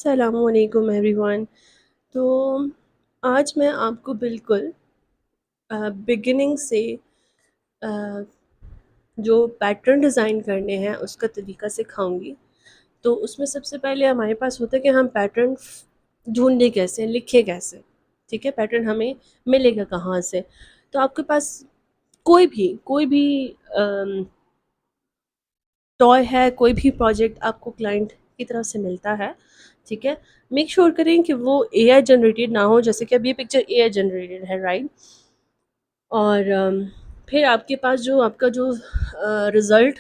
अस्सलामुअलैकुम एवरीवन। तो आज मैं आपको बिल्कुल बिगिनिंग से अ, जो पैटर्न डिज़ाइन करने हैं उसका तरीका सिखाऊंगी। तो उसमें सबसे पहले हमारे पास होता है कि हम पैटर्न ढूंढे कैसे, लिखे कैसे। ठीक है, पैटर्न हमें मिलेगा कहाँ से। तो आपके पास कोई भी टॉय है, कोई भी प्रोजेक्ट आपको क्लाइंट की तरफ से मिलता है, ठीक है, मेक श्योर करें कि वो एआई जनरेटेड ना हो। जैसे कि अब ये पिक्चर एआई जनरेटेड है, राइट। और फिर आपके पास जो आपका जो रिज़ल्ट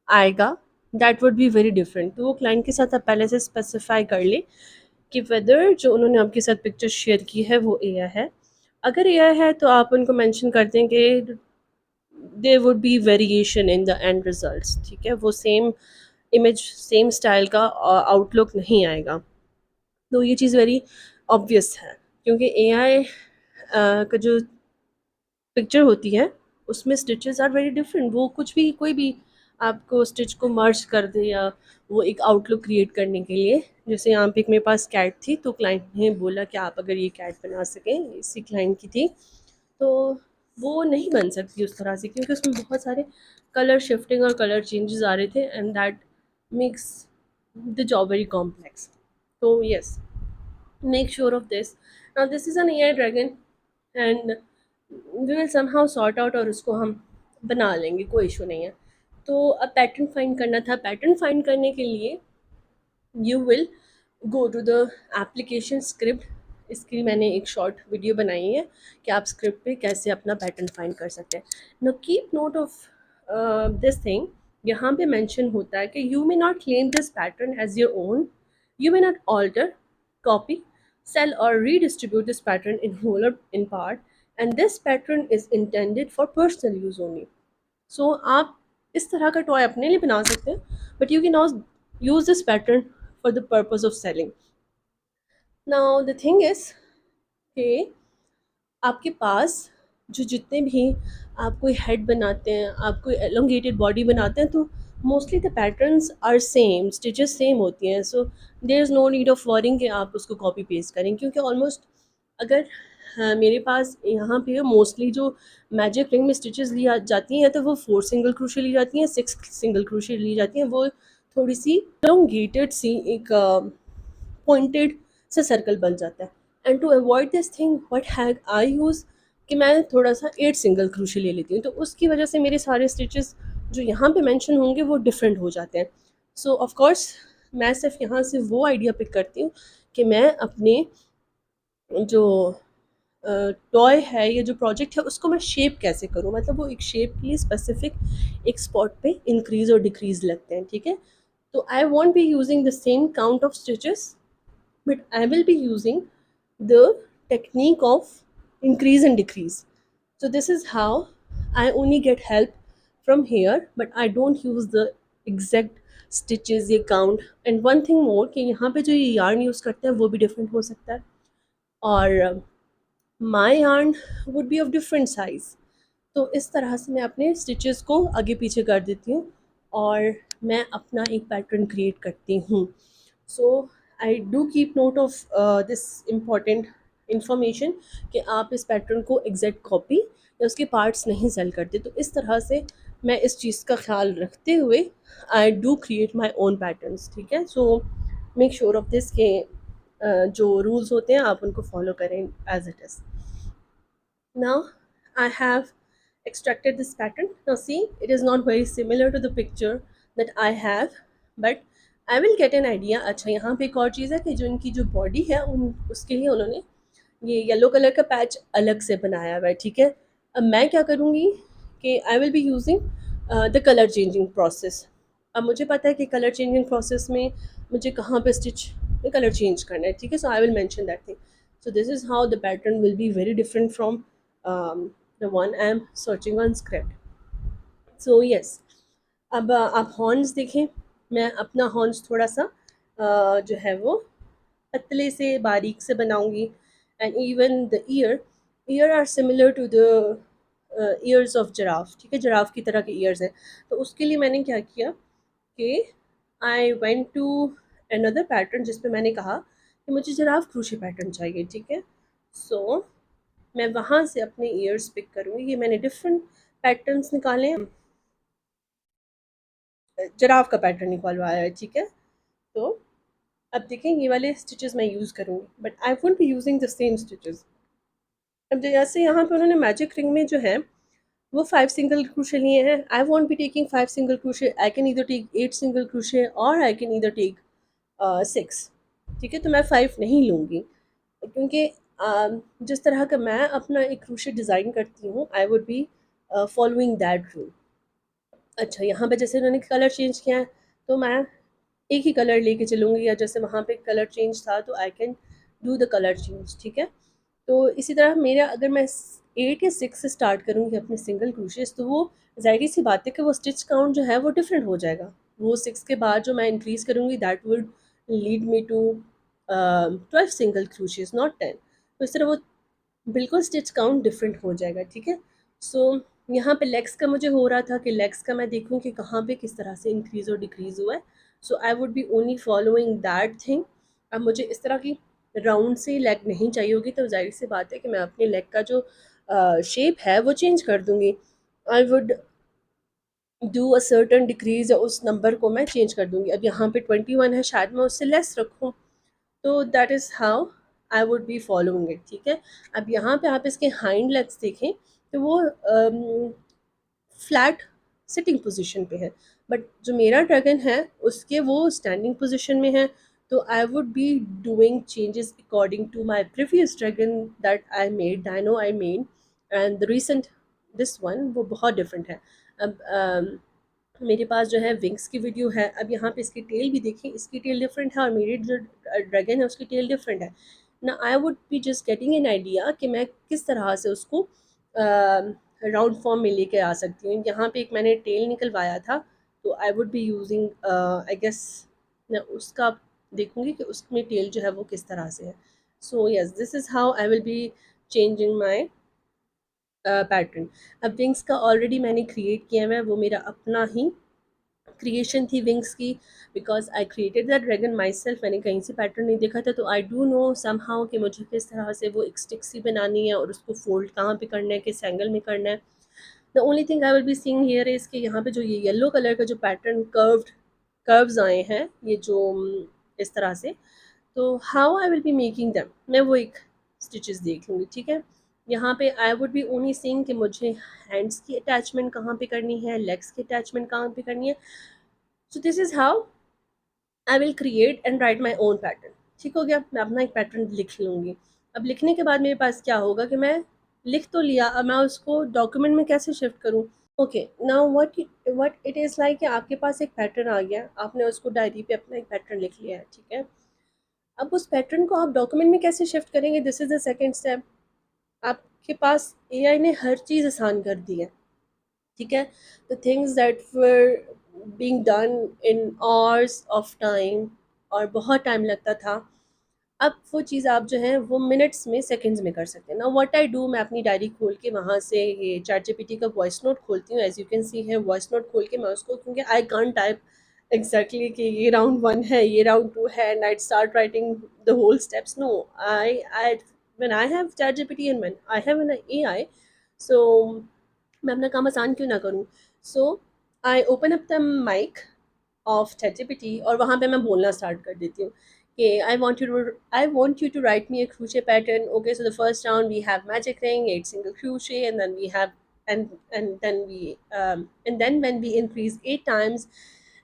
आएगा that would be very different. तो वो क्लाइंट के साथ आप पहले से स्पेसिफाई कर लें कि वेदर जो उन्होंने आपके साथ पिक्चर शेयर की है वो एआई है। अगर एआई है तो आप उनको मेंशन कर दें कि there would be variation in the end results. ठीक है, वो सेम इमेज सेम स्टाइल का आउटलुक नहीं आएगा। तो ये चीज़ वेरी ऑब्वियस है, क्योंकि एआई का जो पिक्चर होती है उसमें स्टिचेस आर वेरी डिफरेंट। वो कुछ भी कोई भी आपको स्टिच को मर्ज कर दे, या वो एक आउटलुक क्रिएट करने के लिए। जैसे यहाँ पे एक मेरे पास कैट थी, तो क्लाइंट ने बोला कि आप अगर ये कैट बना सकें, इसी क्लाइंट की थी, तो वो नहीं बन सकती उस तरह से, क्योंकि उसमें बहुत सारे कलर शिफ्टिंग और कलर चेंजेस आ रहे थे, and that makes the job very complex. तो yes, make sure of this. Now this is an AI dragon, and we will somehow sort out और उसको हम बना लेंगे, कोई इशू नहीं है। तो अब पैटर्न फाइंड करना था। पैटर्न फाइंड करने के लिए you will go to the application script. इसके लिए मैंने एक शॉर्ट वीडियो बनाई है कि आप स्क्रिप्ट पे कैसे अपना पैटर्न फाइंड कर सकते हैं। No keep note of this thing. यहाँ पे मेंशन होता है कि you may not claim this pattern as your own, you may not alter, copy, sell, or redistribute this pattern in whole or in part, and this pattern is intended for personal use only. So आप इस तरह का toy अपने लिए बना सकते हैं, but you can also use this pattern for the purpose of selling. Now the thing is कि आपके पास जो जितने भी आप कोई हेड बनाते हैं, आप कोई एलोंगेटेड बॉडी बनाते हैं, तो mostly the patterns are same, stitches same होती हैं। So there is no need of worrying कि आप उसको कॉपी पेस्ट करें, क्योंकि ऑलमोस्ट अगर मेरे पास यहाँ पे मोस्टली जो मैजिक रिंग में स्टिचेस ली जाती हैं, तो वो 4 सिंगल क्रोशे ली जाती हैं, 6 सिंगल क्रोशे ली जाती हैं। वो थोड़ी सी एलोंगेटेड सी एक पॉइंटेड से सर्कल बन जाता है। And to avoid this thing what have I use कि मैं थोड़ा सा 8 सिंगल क्रोशे ले लेती हूँ, तो उसकी वजह से मेरे सारे स्टिचेस जो यहाँ पे मेंशन होंगे वो डिफरेंट हो जाते हैं। सो ऑफ कोर्स मैं सिर्फ यहाँ से वो आइडिया पिक करती हूँ कि मैं अपने जो टॉय है या जो प्रोजेक्ट है उसको मैं शेप कैसे करूँ। मतलब वो एक शेप के लिए स्पेसिफिक एक स्पॉट पे इंक्रीज और डिक्रीज लगते हैं, ठीक है। तो I want be using the same count of stitches, but I will be using the technique of increase and decrease. So this is how I only get help from here, but I don't use the exact stitches ये count. And one thing more कि यहाँ पे जो ये yarn use करते हैं वो भी different हो सकता है, और my yarn would be of different size. तो इस तरह से मैं अपने स्टिचेस को आगे पीछे कर देती हूँ और मैं अपना एक पैटर्न क्रिएट करती हूँ। So I do keep note of this important information कि आप इस पैटर्न को एग्जैक्ट कॉपी या उसके पार्ट्स नहीं सेल करते। तो इस तरह से मैं इस चीज़ का ख्याल रखते हुए I do create my own patterns, ठीक है। So make sure of this के जो रूल्स होते हैं आप उनको फॉलो करें as it is. Now I have extracted this pattern. Now see, it is not very similar to the picture that I have, but I will get an idea. अच्छा, यहाँ पे एक और चीज़ है कि जो इनकी जो बॉडी है उन उसके लिए उन्होंने ये येलो कलर का पैच अलग से बनाया हुआ है, ठीक है। अब मैं क्या करूँगी कि आई will be using the colour changing process. अब मुझे पता है कि कलर चेंजिंग प्रोसेस में मुझे कहाँ पे स्टिच में कलर चेंज करना है, ठीक है। So I will mention that thing. So this is how the pattern will be very different from the one I am searching on script. So yes, अब आप हॉर्न्स देखें। मैं अपना हॉर्न्स थोड़ा सा जो है वो पतले से बारीक से बनाऊंगी। And even the ear are similar to the ears of giraffe, ठीक है। जराफ की तरह के ईयर्स हैं। तो उसके लिए मैंने क्या किया कि I went to another pattern जिस पे मैंने कहा कि मुझे जिराफ क्रोशे पैटर्न चाहिए, ठीक है। सो मैं वहाँ से अपने ईयर्स पिक करूँगी। ये मैंने डिफरेंट पैटर्न्स निकाले हैं, जिराफ का पैटर्न निकलवाया है, ठीक है। तो अब देखें ये वाले स्टिचेस मैं यूज़ करूँगी, but I won't be using the same stitches. अब जैसे यहाँ पे उन्होंने मैजिक रिंग में जो है वो 5 सिंगल क्रोशे लिए हैं, I won't be taking 5 single crochet, I can either take 8 single crochet और आई कैन ईदर टेक 6, ठीक है। तो मैं 5 नहीं लूँगी, क्योंकि जिस तरह का मैं अपना एक क्रोशे डिज़ाइन करती हूँ, आई would be following that rule. अच्छा, यहाँ पे जैसे उन्होंने कलर चेंज किया है, तो मैं एक ही कलर लेके चलूँगी, या जैसे वहाँ पे कलर चेंज था तो I can do the colour change, ठीक है। तो इसी तरह मेरा अगर मैं 8 या 6 से स्टार्ट करूँगी अपने सिंगल क्रोशेस, तो वो ज़ाहिर सी बात है कि वो स्टिच काउंट जो है वो डिफरेंट हो जाएगा। वो 6 के बाद जो मैं इंक्रीज़ करूँगी that would lead me to 12 single crochets, not 10। तो इस तरह वो बिल्कुल स्टिच काउंट डिफरेंट हो जाएगा, ठीक है। सो यहाँ पे लेग्स का मुझे हो रहा था कि लेग्स का मैं देखूँ कि कहाँ पे किस तरह से इंक्रीज़ और डिक्रीज़ हुआ है। So I would be only following that thing. अब मुझे इस तरह की राउंड सी लेग नहीं चाहिए होगी, तो ज़ाहिर सी बात है कि मैं अपने लेग का जो शेप है वो चेंज कर दूँगी। I would do a certain decrease, या उस नंबर को मैं चेंज कर दूँगी। अब यहाँ पे 21 है, शायद मैं उससे लेस रखूँ। तो that is how I would be following it, ठीक है। अब यहाँ पे आप इसके हाइंड लेग्स देखें तो वो फ्लैट सिटिंग पोजीशन पे है, बट जो मेरा ड्रैगन है उसके वो स्टैंडिंग पोजीशन में है। तो I would be doing changes according to my previous dragon that I made, dino I made, and the recent this one वो बहुत डिफरेंट है। अब मेरे पास जो है विंग्स की वीडियो है। अब यहाँ पे इसकी टेल भी देखें, इसकी टेल डिफरेंट है और मेरी जो ड्रैगन है उसकी टेल डिफरेंट है ना। आई would be just getting an idea कि मैं किस तरह से उसको राउंड फॉर्म में लेके आ सकती हूँ। यहाँ पे एक मैंने टेल निकलवाया था, तो I would be using I guess, मैं उसका देखूँगी कि उसमें टेल जो है वो किस तरह से है। So yes, this is how I will be changing my pattern. अब विंग्स का ऑलरेडी मैंने क्रिएट किया है, वो मेरा अपना ही क्रिएशन थी विंग्स की, because I created that dragon myself. मैंने कहीं से पैटर्न नहीं देखा था, तो I do know somehow कि मुझे किस तरह से वो एक स्टिक सी बनानी है और उसको फोल्ड कहाँ पे करना है, किस एंगल में करना है। The only thing I will be seeing here is कि यहाँ पे जो ये येलो कलर का जो पैटर्न कर्व्स आए हैं, ये जो इस तरह से, तो how I will be making them, मैं वो एक स्टिचेस देख लूँगी, ठीक है। यहाँ पे आई वुड बी ओनली सीइंग कि मुझे हैंड्स की अटैचमेंट कहाँ पे करनी है, लेग्स की अटैचमेंट कहाँ पे करनी है। So this is how I will create and right my own pattern. ठीक हो गया, मैं अपना एक पैटर्न लिख लूँगी। अब लिखने के बाद मेरे पास क्या होगा कि मैं लिख तो लिया, अब मैं उसको डॉक्यूमेंट में कैसे शिफ्ट करूँ। Okay, now what it is like कि आपके पास एक पैटर्न आ गया, आपने उसको डायरी पे अपना एक पैटर्न लिख लिया है, ठीक है। अब उस पैटर्न को आप डॉक्यूमेंट में कैसे शिफ्ट करेंगे, this is the second step. आपके पास एआई ने हर चीज़ आसान कर दी है, ठीक है। The things that were being done in hours of time, और बहुत टाइम लगता था, अब वो चीज़ आप जो है वो मिनट्स में, सेकंड्स में कर सकते हैं ना। व्हाट आई डू, मैं अपनी डायरी खोल के वहाँ से ये चैट जीपीटी का वॉइस नोट खोलती हूँ, एज यू कैन सी है वॉइस नोट खोल के मैं उसको, क्योंकि आई कांट टाइप एग्जैक्टली कि ये राउंड 1 है, ये राउंड 2 है, and I start writing the whole steps. No, I when I have ChatGPT and when I have an AI, so मैं अपना काम आसान क्यों ना करूँ। So I open up the mic of ChatGPT और वहाँ पे मैं बोलना स्टार्ट कर देती हूँ कि I want you to write me a crochet pattern. Okay, so the first round we have magic ring, 8 single crochet, and then we have and then when we increase 8 times,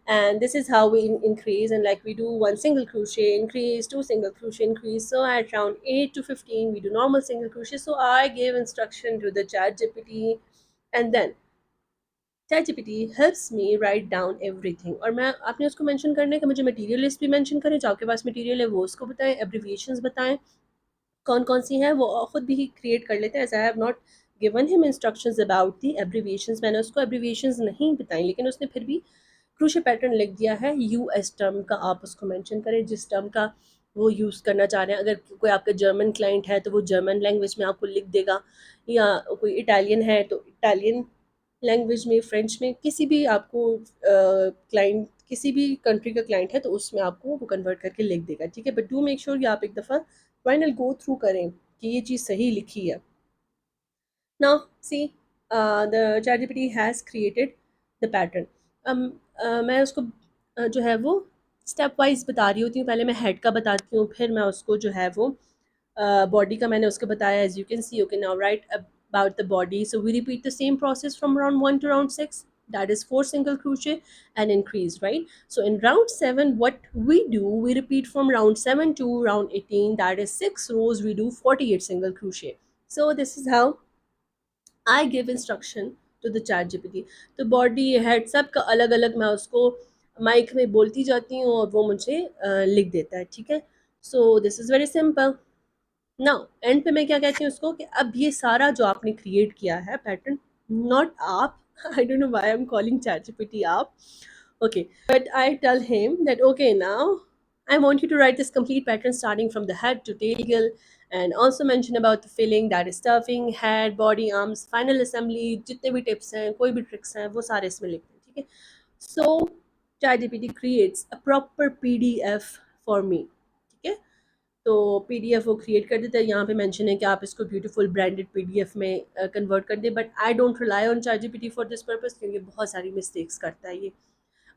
and this is how we increase, and like we do 1 single crochet increase, 2 single crochet increase. So at round 8 to 15 we do normal single crochet. So I gave instruction to the ChatGPT, and then ChatGPT helps me write down everything। और मैं आपने उसको mention करना है कि मुझे material list भी mention करें, जो आपके पास मटेरियल है वो उसको बताएं, एब्रिविएशंस बताएं कौन कौन सी हैं, वो खुद भी क्रिएट कर लेते हैं। As I have not given him instructions about the abbreviations, मैंने उसको एब्रिविएशंस नहीं बताई, लेकिन उसने फिर भी क्रूशे पैटर्न लिख दिया है। यूएस टर्म का आप उसको मेंशन करें, जिस टर्म का वो यूज़ करना चाह रहे हैं। अगर कोई आपका जर्मन क्लाइंट है तो वो जर्मन लैंग्वेज में आपको लिख देगा, या कोई इटालियन है तो इटालियन लैंग्वेज में, फ्रेंच में, किसी भी आपको क्लाइंट, किसी भी कंट्री का क्लाइंट है तो उसमें आपको वो कन्वर्ट करके लिख देगा, ठीक है। बट डू मेक श्योर कि आप एक दफ़ा फाइनल गो थ्रू करें कि ये चीज़ सही लिखी है। Now see the ChatGPT has created the pattern. मैं उसको जो है वो स्टेप वाइज बता रही होती हूँ। पहले मैं हेड का बताती हूँ, फिर मैं उसको जो है वो बॉडी का मैंने उसको बताया। As you can see, okay now write about the body. So we repeat the same process from round 1 to round 6. That is 4 single crochet and increase, right? So in round 7, what we do, we repeat from round 7 to round 18. That is 6 rows. We do 48 single crochet. So this is how I give instruction to the chat GPT. तो body head सब का अलग अलग मैं उसको mic में बोलती जाती हूँ और वो मुझे लिख देता है, ठीक है। So this is very simple. Now and पे मैं क्या कहती हूँ उसको कि अब ये सारा जो आपने क्रिएट किया है पैटर्न, नॉट आप, I don't know why I am calling ChatGPT आप, okay, but I tell him that okay, now I want you to write this complete pattern starting from the head to tail, and also mention about the filling, that is stuffing, head, body, arms, final assembly, जितने भी tips हैं, कोई भी tricks हैं, वो सारे इसमें लिखते हैं, ठीक है। So ChatGPT creates a proper PDF for me, ठीक है। तो पीडीएफ वो क्रिएट कर देता है। यहाँ पे मेंशन है कि आप इसको ब्यूटीफुल ब्रांडेड पीडीएफ में कन्वर्ट कर दें, but I don't rely on ChatGPT for this purpose, क्योंकि बहुत सारी मिस्टेक्स करता है ये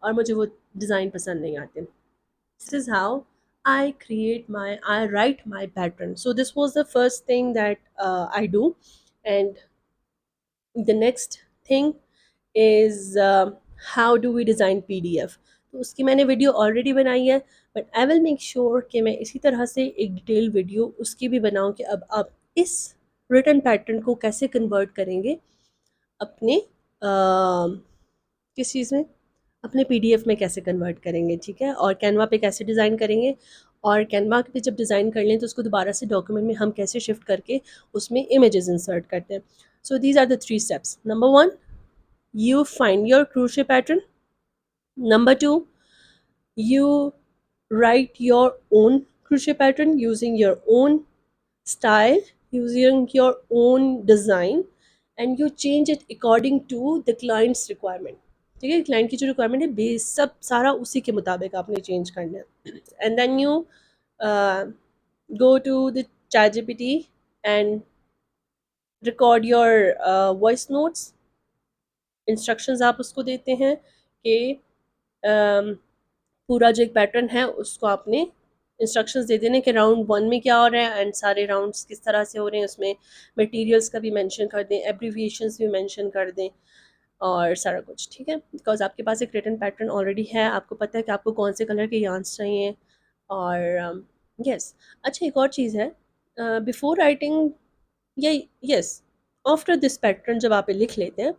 और मुझे वो डिज़ाइन पसंद नहीं आते। This is how I create my, I write my pattern. So this was the first thing that I do, and the next thing is how do we design PDF. तो उसकी मैंने वीडियो ऑलरेडी बनाई है, but I will make sure कि मैं इसी तरह से एक डिटेल वीडियो उसकी भी बनाऊं कि अब आप इस रिटर्न पैटर्न को कैसे कन्वर्ट करेंगे अपने किस चीज़ में, अपने पीडीएफ में कैसे कन्वर्ट करेंगे, ठीक है, और कैनवा पे कैसे डिज़ाइन करेंगे, और कैनवा पे जब डिज़ाइन कर लें तो उसको दोबारा से डॉक्यूमेंट में हम कैसे शिफ्ट करके उसमें इमेजेस इंसर्ट करते हैं। So these are the 3 steps. Number 1, you find your crochet pattern. Number 2, you write your own crochet pattern using your own style, using your own design, and you change it according to the client's requirement, ठीक है। Client की जो requirement है base सब सारा उसी के मुताबिक आपने चेंज करना है। And then you go to the ChatGPT and record your voice notes, instructions आप उसको देते हैं कि पूरा जो एक पैटर्न है उसको आपने इंस्ट्रक्शंस दे देने कि राउंड 1 में क्या हो रहा है एंड सारे राउंड्स किस तरह से हो रहे हैं, उसमें मटेरियल्स का भी मेंशन कर दें, एब्रीविएशंस भी मेंशन कर दें और सारा कुछ, ठीक है। बिकॉज आपके पास एक रिटन पैटर्न ऑलरेडी है, आपको पता है कि आपको कौन से कलर के यार्न्स चाहिए। और यस, अच्छा एक और चीज़ है, बिफोर राइटिंग, ये यस, आफ्टर दिस पैटर्न जब आप ये लिख लेते हैं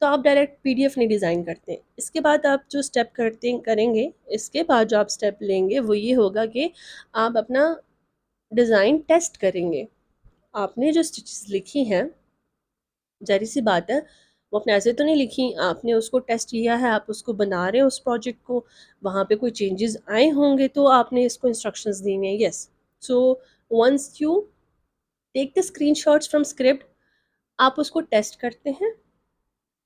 तो आप डायरेक्ट पीडीएफ नहीं डिज़ाइन करते। इसके बाद आप जो स्टेप करते करेंगे, इसके बाद जो आप स्टेप लेंगे वो ये होगा कि आप अपना डिज़ाइन टेस्ट करेंगे। आपने जो स्टिचेस लिखी हैं, ज़ाहिर सी बात है वो अपने ऐसे तो नहीं लिखी, आपने उसको टेस्ट किया है, आप उसको बना रहे हो उस प्रोजेक्ट को, वहाँ पे कोई चेंजेस आए होंगे तो आपने इसको इंस्ट्रक्शंस देने हैं। Yes, so once you take the screenshots from script, आप उसको टेस्ट करते हैं।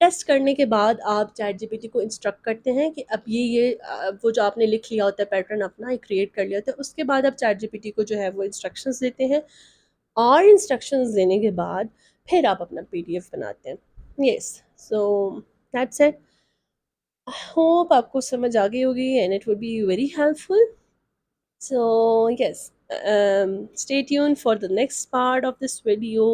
टेस्ट करने के बाद आप चैट जीपीटी को इंस्ट्रक्ट करते हैं कि अब ये वो जो आपने लिख लिया होता है पैटर्न अपना, ये क्रिएट कर लिया होता है, उसके बाद आप चैट जीपीटी को जो है वो इंस्ट्रक्शंस देते हैं, और इंस्ट्रक्शंस देने के बाद फिर आप अपना पीडीएफ बनाते हैं। Yes, so that's it. Hope आपको समझ आ गई होगी and it would be very helpful. So yes, stay tuned for the next part of this video.